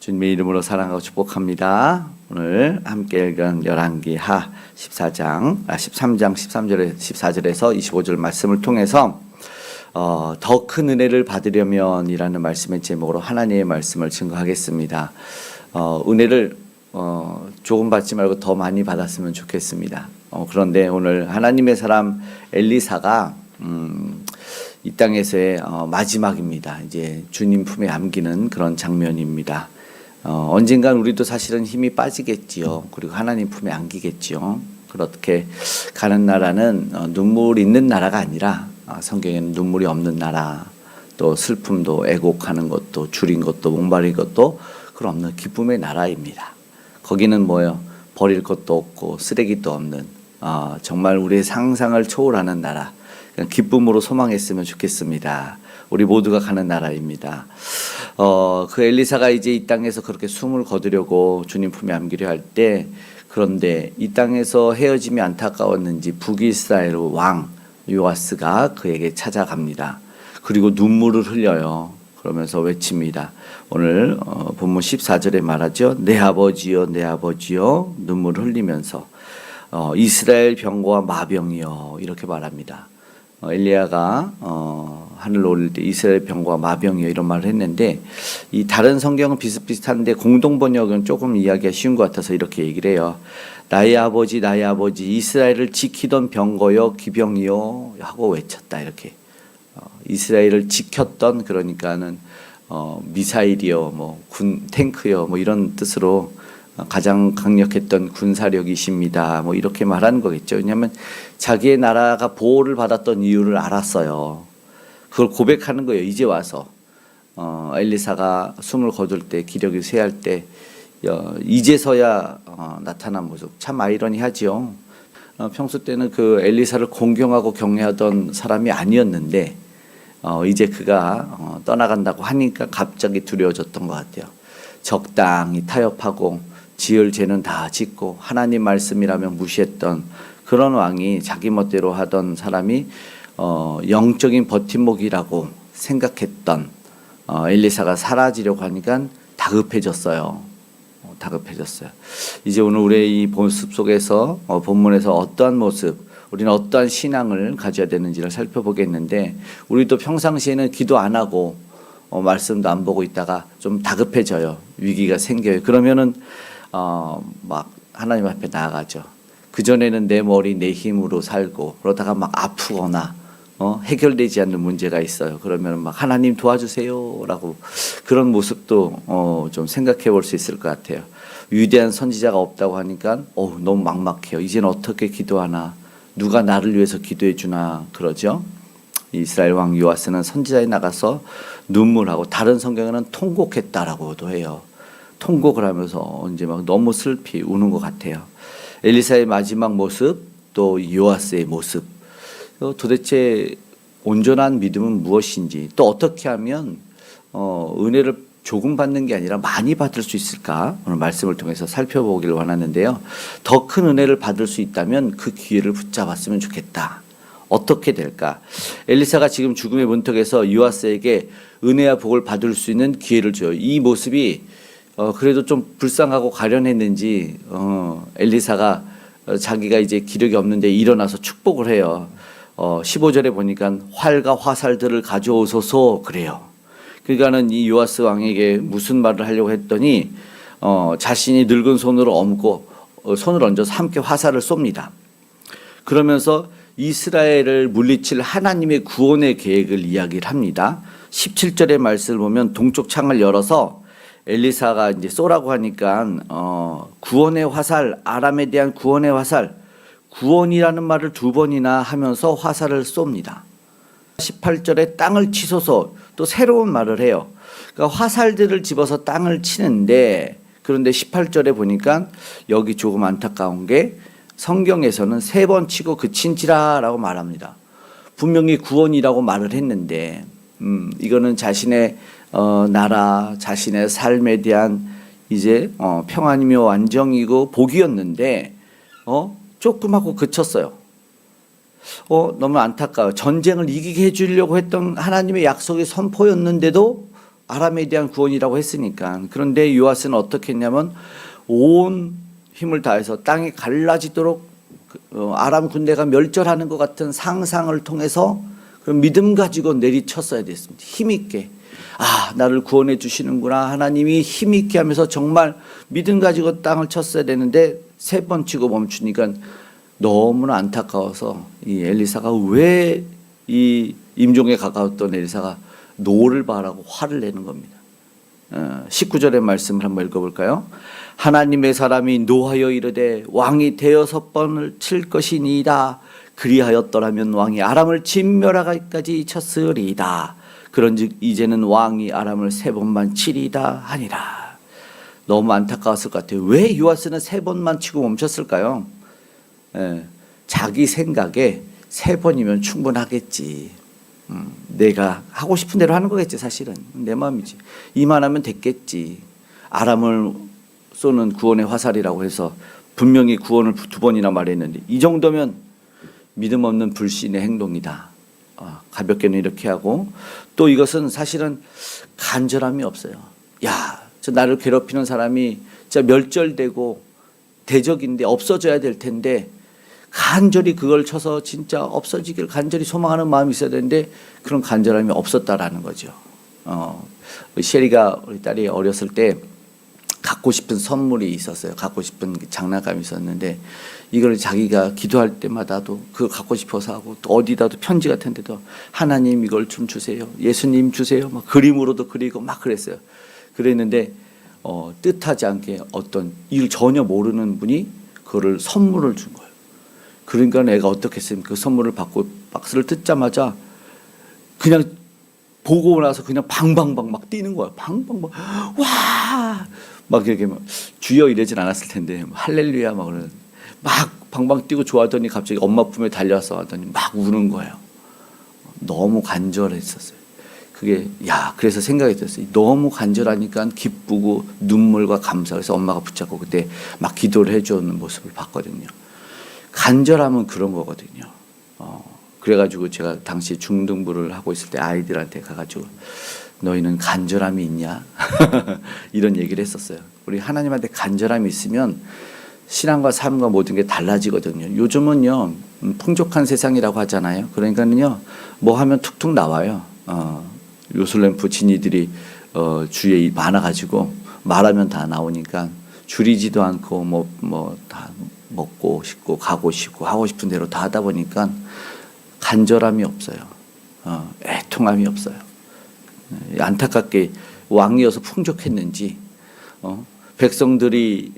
주님의 이름으로 사랑하고 축복합니다. 오늘 함께 읽은 열왕기하 13장 13절에서 25절 말씀을 통해서 더 큰 은혜를 받으려면 이라는 말씀의 제목으로 하나님의 말씀을 증거하겠습니다. 은혜를 조금 받지 말고 더 많이 받았으면 좋겠습니다. 그런데 오늘 하나님의 사람 엘리사가 이 땅에서의 마지막입니다. 이제 주님 품에 안기는 그런 장면입니다. 언젠간 우리도 사실은 힘이 빠지겠지요. 그리고 하나님 품에 안기겠지요. 그렇게 가는 나라는 눈물 있는 나라가 아니라 성경에는 눈물이 없는 나라, 또 슬픔도 애곡하는 것도 줄인 것도 목마른 것도 그런 없는 기쁨의 나라입니다. 거기는 뭐예요? 버릴 것도 없고 쓰레기도 없는 정말 우리의 상상을 초월하는 나라, 기쁨으로 소망했으면 좋겠습니다. 우리 모두가 가는 나라입니다. 그 엘리사가 이제 이 땅에서 그렇게 숨을 거두려고 주님 품에 안기려 할 때, 그런데 이 땅에서 헤어짐이 안타까웠는지 북이스라엘 왕 요아스가 그에게 찾아갑니다. 그리고 눈물을 흘려요. 그러면서 외칩니다. 오늘 본문 14절에 말하죠. 내 아버지여 내 아버지여 눈물을 흘리면서 이스라엘 병과 마병이여 이렇게 말합니다. 엘리야가 하늘로 올릴 때 이스라엘 병과 마병이여 이런 말을 했는데, 이 다른 성경은 비슷비슷한데 공동 번역은 조금 이야기가 쉬운 것 같아서 이렇게 얘기를 해요. 나의 아버지 이스라엘을 지키던 병거여 기병이여 하고 외쳤다. 이렇게 이스라엘을 지켰던, 그러니까는 미사일이여 뭐 군 탱크여 뭐 이런 뜻으로 가장 강력했던 군사력이십니다. 뭐 이렇게 말하는 거겠죠. 왜냐하면 자기의 나라가 보호를 받았던 이유를 알았어요. 그걸 고백하는 거예요. 이제 와서 엘리사가 숨을 거둘 때, 기력이 쇠할 때 이제서야 나타난 모습, 참 아이러니하죠. 평소 때는 그 엘리사를 공경하고 경외하던 사람이 아니었는데 이제 그가 떠나간다고 하니까 갑자기 두려워졌던 것 같아요. 적당히 타협하고 지을 죄는 다 짓고 하나님 말씀이라면 무시했던 그런 왕이 자기 멋대로 하던 사람이 영적인 버팀목이라고 생각했던 엘리사가 사라지려고 하니까 다급해졌어요. 다급해졌어요. 이제 오늘 우리의 이 모습 속에서 본문에서 어떠한 모습, 우리는 어떠한 신앙을 가져야 되는지를 살펴보겠는데, 우리도 평상시에는 기도 안 하고 말씀도 안 보고 있다가 좀 다급해져요. 위기가 생겨요. 그러면은 막 하나님 앞에 나아가죠. 그전에는 내 머리 내 힘으로 살고 그러다가 막 아프거나 해결되지 않는 문제가 있어요. 그러면 막 하나님 도와주세요 라고 그런 모습도 좀 생각해 볼 수 있을 것 같아요. 위대한 선지자가 없다고 하니까 너무 막막해요. 이제는 어떻게 기도하나, 누가 나를 위해서 기도해 주나 그러죠. 이스라엘 왕 요아스는 선지자에 나가서 눈물하고, 다른 성경에는 통곡했다라고도 해요. 통곡을 하면서 이제 막 너무 슬피 우는 것 같아요. 엘리사의 마지막 모습, 또 요아스의 모습, 도대체 온전한 믿음은 무엇인지, 또 어떻게 하면 은혜를 조금 받는 게 아니라 많이 받을 수 있을까, 오늘 말씀을 통해서 살펴보기를 원하는데요. 더 큰 은혜를 받을 수 있다면 그 기회를 붙잡았으면 좋겠다. 어떻게 될까? 엘리사가 지금 죽음의 문턱에서 요아스에게 은혜와 복을 받을 수 있는 기회를 줘요. 이 모습이 그래도 좀 불쌍하고 가련했는지 엘리사가 자기가 이제 기력이 없는데 일어나서 축복을 해요. 15절에 보니까 활과 화살들을 가져오소서 그래요. 그러니까는 이 요아스 왕에게 무슨 말을 하려고 했더니 자신이 늙은 손으로 손을 얹어서 함께 화살을 쏩니다. 그러면서 이스라엘을 물리칠 하나님의 구원의 계획을 이야기를 합니다. 17절의 말씀을 보면 동쪽 창을 열어서 엘리사가 이제 쏘라고 하니까 구원의 화살, 아람에 대한 구원의 화살, 구원이라는 말을 2번이나 하면서 화살을 쏩니다. 18절에 땅을 치소서, 또 새로운 말을 해요. 그러니까 화살들을 집어서 땅을 치는데, 그런데 18절에 보니까 여기 조금 안타까운 게 성경에서는 3번 치고 그친지라라고 말합니다. 분명히 구원이라고 말을 했는데 이거는 자신의 나라, 자신의 삶에 대한 이제 평안이며 안정이고 복이었는데 조금 하고 그쳤어요. 너무 안타까워요. 전쟁을 이기게 해주려고 했던 하나님의 약속의 선포였는데도 아람에 대한 구원이라고 했으니까. 그런데 요아스는 어떻게 했냐면 온 힘을 다해서 땅이 갈라지도록 아람 군대가 멸절하는 것 같은 상상을 통해서 그 믿음 가지고 내리쳤어야 됐습니다. 힘있게. 아, 나를 구원해 주시는구나. 하나님이 힘있게 하면서 정말 믿음 가지고 땅을 쳤어야 되는데 3번 치고 멈추니까 너무나 안타까워서 이 엘리사가 왜 이 임종에 가까웠던 엘리사가 노를 바라고 화를 내는 겁니다. 19절의 말씀을 한번 읽어볼까요? 하나님의 사람이 노하여 이르되 왕이 대여섯 번을 칠 것이니이다. 그리하였더라면 왕이 아람을 진멸하기까지 쳤으리이다. 그런즉 이제는 왕이 아람을 3번만 치리이다 하니라. 너무 안타까웠을 것 같아요. 왜 요아스는 3번만 치고 멈췄을까요? 자기 생각에 3번이면 충분하겠지. 내가 하고 싶은 대로 하는 거겠지. 사실은 내 마음이지. 이만하면 됐겠지. 아람을 쏘는 구원의 화살이라고 해서 분명히 구원을 2번이나 말했는데 이 정도면 믿음 없는 불신의 행동이다. 가볍게는 이렇게 하고 또 이것은 사실은 간절함이 없어요. 야, 저 나를 괴롭히는 사람이 진짜 멸절되고 대적인데 없어져야 될 텐데 간절히 그걸 쳐서 진짜 없어지길 간절히 소망하는 마음이 있어야 되는데 그런 간절함이 없었다라는 거죠. 셰리가 우리 딸이 어렸을 때 갖고 싶은 선물이 있었어요. 갖고 싶은 장난감이 있었는데 이걸 자기가 기도할 때마다도 그걸 갖고 싶어서 하고 또 어디다도 편지 같은 데도 하나님 이걸 좀 주세요. 예수님 주세요. 막 그림으로도 그리고 막 그랬어요. 그랬는데 뜻하지 않게 어떤 이걸 전혀 모르는 분이 그거를 선물을 준 거예요. 그러니까 애가 어떻게 했습니까? 그 선물을 받고 박스를 뜯자마자 그냥 보고 나서 그냥 방방방 막 뛰는 거예요. 방방방 와! 막 이렇게 막 주여 이러진 않았을 텐데 할렐루야 막 그러는 막 방방 뛰고 좋아하더니 갑자기 엄마 품에 달려와서 하더니 막 우는 거예요. 너무 간절했었어요. 그게 그래서 생각이 들었어요. 너무 간절하니까 기쁘고 눈물과 감사. 그래서 엄마가 붙잡고 그때 막 기도를 해주는 모습을 봤거든요. 간절함은 그런 거거든요. 그래가지고 제가 당시 중등부를 하고 있을 때 아이들한테 가가지고 너희는 간절함이 있냐? 이런 얘기를 했었어요. 우리 하나님한테 간절함이 있으면 신앙과 삶과 모든 게 달라지거든요. 요즘은요, 풍족한 세상이라고 하잖아요. 그러니까는요, 뭐 하면 툭툭 나와요. 요술램프 진이들이 주위에 많아가지고 말하면 다 나오니까 줄이지도 않고 뭐 다 먹고 싶고 가고 싶고 하고 싶은 대로 다 하다 보니까 간절함이 없어요. 애통함이 없어요. 안타깝게 왕이어서 풍족했는지 백성들이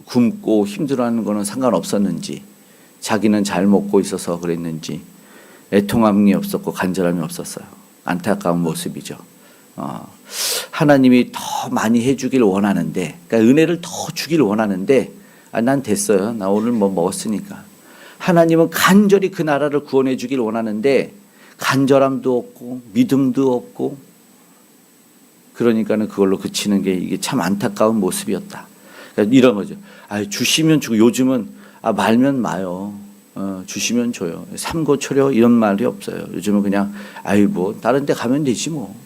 굶고 힘들어하는 거는 상관없었는지 자기는 잘 먹고 있어서 그랬는지 애통함이 없었고 간절함이 없었어요. 안타까운 모습이죠. 하나님이 더 많이 해주길 원하는데 그러니까 은혜를 더 주길 원하는데 난 됐어요. 나 오늘 뭐 먹었으니까. 하나님은 간절히 그 나라를 구원해 주길 원하는데 간절함도 없고 믿음도 없고 그러니까는 그걸로 그치는 게 이게 참 안타까운 모습이었다. 그러니까 이런 거죠. 주시면 주고 요즘은 말면 마요. 주시면 줘요. 삼고초려 이런 말이 없어요. 요즘은 그냥 뭐 다른 데 가면 되지 뭐.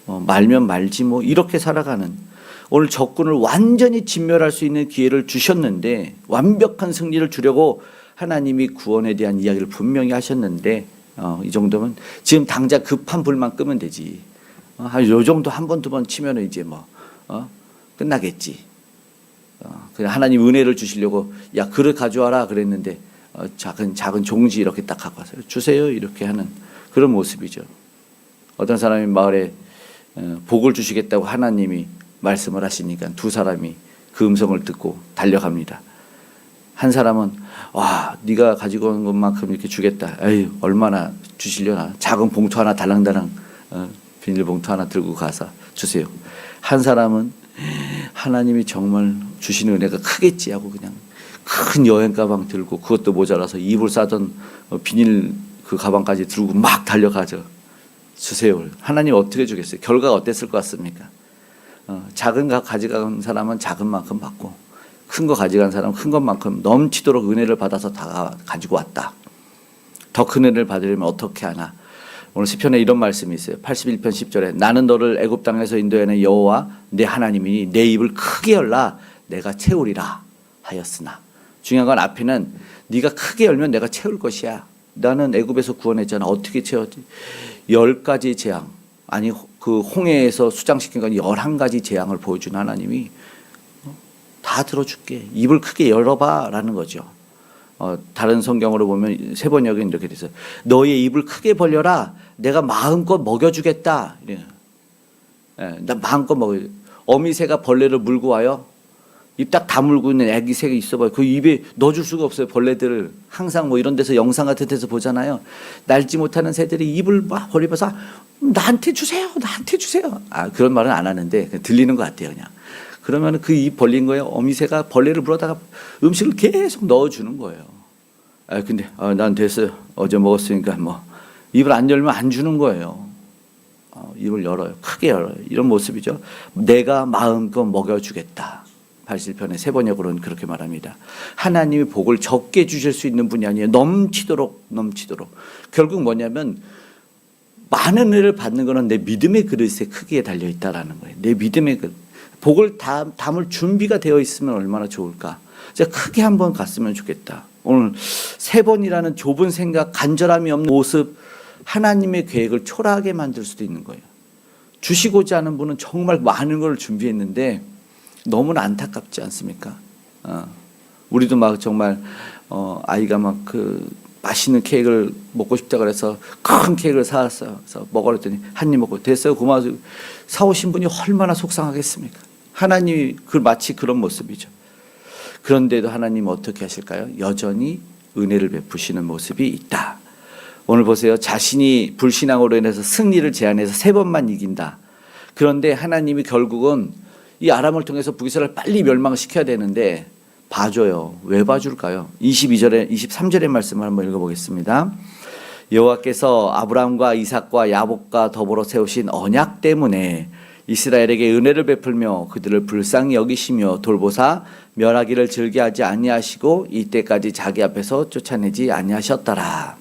말면 말지 뭐 이렇게 살아가는 오늘 적군을 완전히 진멸할 수 있는 기회를 주셨는데 완벽한 승리를 주려고 하나님이 구원에 대한 이야기를 분명히 하셨는데 이 정도면 지금 당장 급한 불만 끄면 되지. 요 정도 한 번, 2번 치면 이제 뭐 끝나겠지. 그냥 하나님 은혜를 주시려고 야 그릇 가져와라 그랬는데 작은 종지 이렇게 딱 갖고 와서 주세요 이렇게 하는 그런 모습이죠. 어떤 사람이 마을에 복을 주시겠다고 하나님이 말씀을 하시니까 2 사람이 그 음성을 듣고 달려갑니다. 한 사람은 네가 가지고 온 것만큼 이렇게 주겠다. 에휴 얼마나 주시려나. 작은 봉투 하나 달랑달랑 비닐봉투 하나 들고 가서 주세요. 한 사람은 하나님이 정말 주시는 은혜가 크겠지 하고 그냥 큰 여행 가방 들고 그것도 모자라서 이불 싸던 비닐 그 가방까지 들고 막 달려가죠. 주세요. 하나님 어떻게 주겠어요? 결과가 어땠을 것 같습니까? 작은 거 가져간 사람은 작은 만큼 받고 큰 거 가져간 사람은 큰 것만큼 넘치도록 은혜를 받아서 다 가지고 왔다. 더 큰 은혜를 받으려면 어떻게 하나? 오늘 시편에 이런 말씀이 있어요. 81편 10절에 나는 너를 애굽 땅에서 인도하는 여호와 내 하나님이니 내 입을 크게 열라 내가 채우리라 하였으나, 중요한 건 앞에는 네가 크게 열면 내가 채울 것이야. 나는 애굽에서 구원했잖아. 어떻게 채웠지? 10가지 재앙, 아니 그 홍해에서 수장시킨 건 11가지 재앙을 보여준 하나님이 다 들어줄게. 입을 크게 열어봐 라는 거죠. 다른 성경으로 보면 세 번역은 이렇게 돼 있어요. 너의 입을 크게 벌려라. 내가 마음껏 먹여주겠다. 나 마음껏 먹여. 어미새가 벌레를 물고 와요. 입 딱 다물고 있는 애기 새가 있어봐요. 그 입에 넣어줄 수가 없어요. 벌레들을 항상 뭐 이런 데서 영상 같은 데서 보잖아요. 날지 못하는 새들이 입을 막 벌리면서 나한테 주세요, 나한테 주세요. 그런 말은 안 하는데 들리는 것 같아요, 그냥. 그러면 그 입 벌린 거예요. 어미새가 벌레를 물어다가 음식을 계속 넣어주는 거예요. 근데 난 됐어요. 어제 먹었으니까 뭐 입을 안 열면 안 주는 거예요. 입을 열어요. 크게 열어요. 이런 모습이죠. 내가 마음껏 먹여주겠다. 81편의 세 번역으로는 그렇게 말합니다. 하나님이 복을 적게 주실 수 있는 분이 아니에요. 넘치도록. 결국 뭐냐면 많은 은혜를 받는 것은 내 믿음의 그릇의 크기에 달려있다라는 거예요. 내 믿음의 그릇. 복을 담을 준비가 되어 있으면 얼마나 좋을까. 진짜 크게 한번 갔으면 좋겠다. 오늘 세 번이라는 좁은 생각, 간절함이 없는 모습, 하나님의 계획을 초라하게 만들 수도 있는 거예요. 주시고자 하는 분은 정말 많은 걸 준비했는데 너무나 안타깝지 않습니까? 우리도 막 정말 아이가 막 그 맛있는 케이크를 먹고 싶다 그래서 큰 케이크를 사왔어요. 그래서 먹으랬더니 한 입 먹고 됐어요. 고마워서 사오신 분이 얼마나 속상하겠습니까? 하나님이 마치 그런 모습이죠. 그런데도 하나님 어떻게 하실까요? 여전히 은혜를 베푸시는 모습이 있다. 오늘 보세요. 자신이 불신앙으로 인해서 승리를 제한해서 3번만 이긴다. 그런데 하나님이 결국은 이 아람을 통해서 북이스라엘을 빨리 멸망시켜야 되는데 봐줘요. 왜 봐줄까요? 22절에 23절의 말씀을 한번 읽어보겠습니다. 여호와께서 아브라함과 이삭과 야곱과 더불어 세우신 언약 때문에 이스라엘에게 은혜를 베풀며 그들을 불쌍히 여기시며 돌보사 멸하기를 즐겨하지 아니하시고 이때까지 자기 앞에서 쫓아내지 아니하셨더라.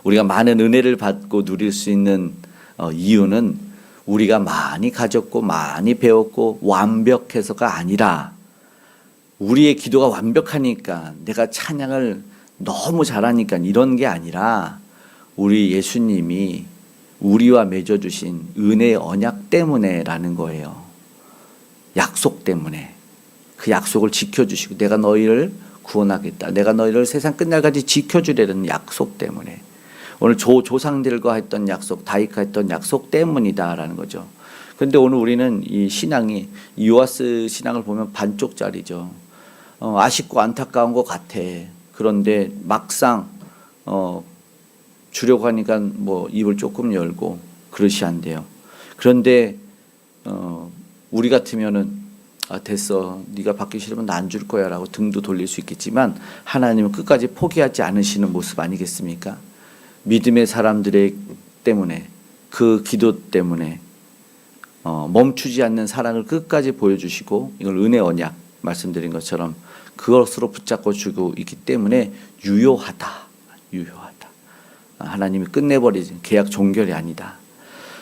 우리가 많은 은혜를 받고 누릴 수 있는 이유는 우리가 많이 가졌고 많이 배웠고 완벽해서가 아니라 우리의 기도가 완벽하니까 내가 찬양을 너무 잘하니까 이런 게 아니라 우리 예수님이 우리와 맺어주신 은혜의 언약 때문에라는 거예요. 약속 때문에. 그 약속을 지켜주시고 내가 너희를 구원하겠다. 내가 너희를 세상 끝날까지 지켜주려는 약속 때문에. 오늘 조상들과 했던 약속, 다윗과 했던 약속 때문이다라는 거죠. 그런데 오늘 우리는 이 신앙이, 요아스 신앙을 보면 반쪽짜리죠. 아쉽고 안타까운 것 같아. 그런데 막상 주려고 하니까 뭐 입을 조금 열고 그릇이 안 돼요. 그런데 우리 같으면은 됐어. 네가 받기 싫으면 나 안 줄 거야 라고 등도 돌릴 수 있겠지만 하나님은 끝까지 포기하지 않으시는 모습 아니겠습니까? 믿음의 사람들의 때문에, 그 기도 때문에 멈추지 않는 사랑을 끝까지 보여주시고, 이걸 은혜 언약 말씀드린 것처럼 그것으로 붙잡고 주고 있기 때문에 유효하다. 하나님이 끝내버리지 계약 종결이 아니다.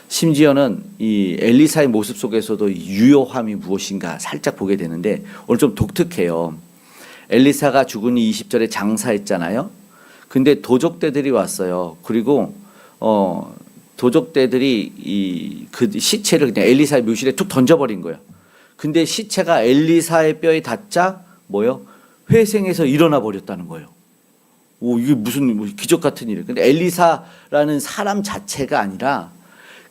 심지어는 이 엘리사의 모습 속에서도 유효함이 무엇인가 살짝 보게 되는데 오늘 좀 독특해요. 엘리사가 죽은 20절에 장사했잖아요. 근데 도적대들이 왔어요. 그리고 도적대들이 그 시체를 그냥 엘리사의 묘실에 툭 던져버린 거예요. 근데 시체가 엘리사의 뼈에 닿자 회생해서 일어나 버렸다는 거예요. 이게 무슨 기적 같은 일이에요. 근데 엘리사라는 사람 자체가 아니라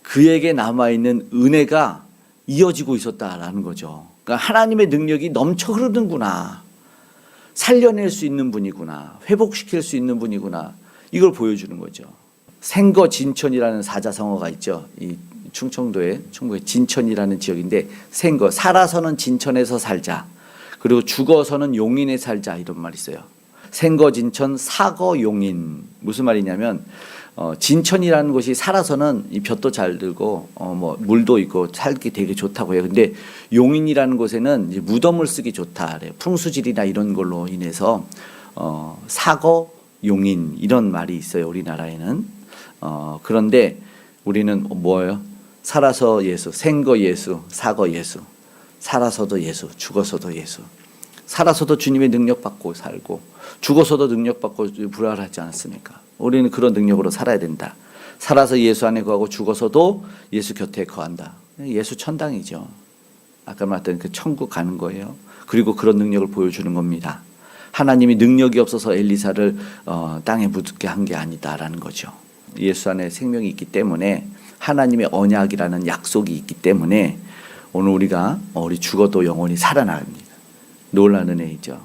그에게 남아있는 은혜가 이어지고 있었다라는 거죠. 그러니까 하나님의 능력이 넘쳐 흐르는구나. 살려낼 수 있는 분이구나. 회복시킬 수 있는 분이구나. 이걸 보여주는 거죠. 생거 진천이라는 사자성어가 있죠. 이 충청도의 진천이라는 지역인데 생거, 살아서는 진천에서 살자. 그리고 죽어서는 용인에 살자 이런 말이 있어요. 생거 진천 사거 용인. 무슨 말이냐면 진천이라는 곳이 살아서는 이 볕도 잘 들고 뭐 물도 있고 살기 되게 좋다고 해요. 근데 용인이라는 곳에는 이제 무덤을 쓰기 좋다 그래요. 풍수질이나 이런 걸로 인해서 사거 용인 이런 말이 있어요. 우리나라에는 그런데 우리는 뭐예요? 살아서 예수, 생거 예수, 사거 예수. 살아서도 예수, 죽어서도 예수. 살아서도 주님의 능력 받고 살고 죽어서도 능력 받고 부활하지 않았습니까? 우리는 그런 능력으로 살아야 된다. 살아서 예수 안에 거하고 죽어서도 예수 곁에 거한다. 예수 천당이죠. 아까 말했던 그 천국 가는 거예요. 그리고 그런 능력을 보여주는 겁니다. 하나님이 능력이 없어서 엘리사를 땅에 묻게 한 게 아니다라는 거죠. 예수 안에 생명이 있기 때문에 하나님의 언약이라는 약속이 있기 때문에 오늘 우리가 우리 죽어도 영원히 살아납니다. 놀라운 은혜이죠.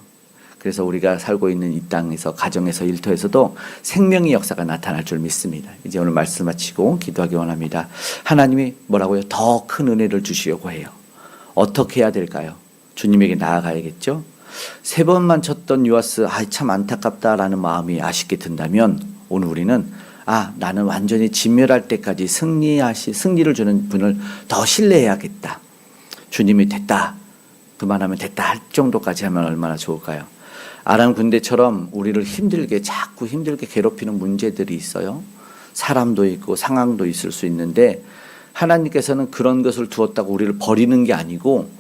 그래서 우리가 살고 있는 이 땅에서 가정에서 일터에서도 생명의 역사가 나타날 줄 믿습니다. 이제 오늘 말씀 마치고 기도하기 원합니다. 하나님이 뭐라고요? 더 큰 은혜를 주시려고 해요. 어떻게 해야 될까요? 주님에게 나아가야겠죠. 3번만 쳤던 유아스 참 안타깝다라는 마음이 아쉽게 든다면 오늘 우리는 나는 완전히 진멸할 때까지 승리를 주는 분을 더 신뢰해야겠다. 주님이 됐다. 그만하면 됐다 할 정도까지 하면 얼마나 좋을까요? 아람 군대처럼 우리를 자꾸 힘들게 괴롭히는 문제들이 있어요. 사람도 있고 상황도 있을 수 있는데 하나님께서는 그런 것을 두었다고 우리를 버리는 게 아니고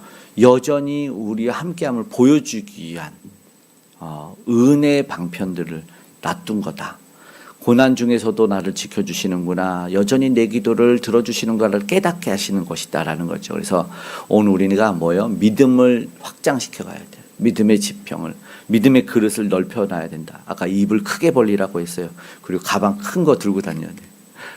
여전히 우리와 함께함을 보여주기 위한 은혜의 방편들을 놔둔 거다. 고난 중에서도 나를 지켜주시는구나. 여전히 내 기도를 들어주시는 것을 깨닫게 하시는 것이다라는 거죠. 그래서 오늘 우리가 믿음을 확장시켜 가야 돼요. 믿음의 지평을, 믿음의 그릇을 넓혀놔야 된다. 아까 입을 크게 벌리라고 했어요. 그리고 가방 큰 거 들고 다녀야 돼요.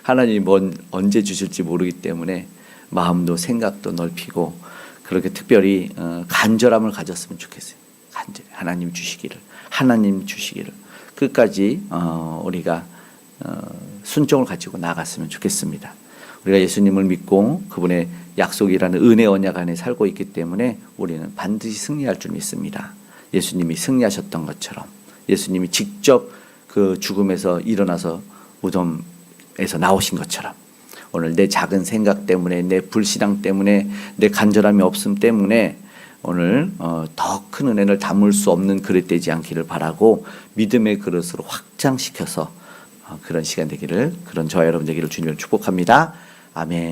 하나님이 언제 주실지 모르기 때문에 마음도 생각도 넓히고 그렇게 특별히 간절함을 가졌으면 좋겠어요. 간절히 하나님 주시기를 끝까지 우리가 순종을 가지고 나아갔으면 좋겠습니다. 우리가 예수님을 믿고 그분의 약속이라는 은혜 언약 안에 살고 있기 때문에 우리는 반드시 승리할 줄 믿습니다. 예수님이 승리하셨던 것처럼 예수님이 직접 그 죽음에서 일어나서 무덤에서 나오신 것처럼 오늘 내 작은 생각 때문에 내 불신앙 때문에 내 간절함이 없음 때문에 오늘 더 큰 은혜를 담을 수 없는 그릇 되지 않기를 바라고 믿음의 그릇으로 확장시켜서 그런 시간 되기를, 그런 저와 여러분 되기를 주님을 축복합니다. 아멘.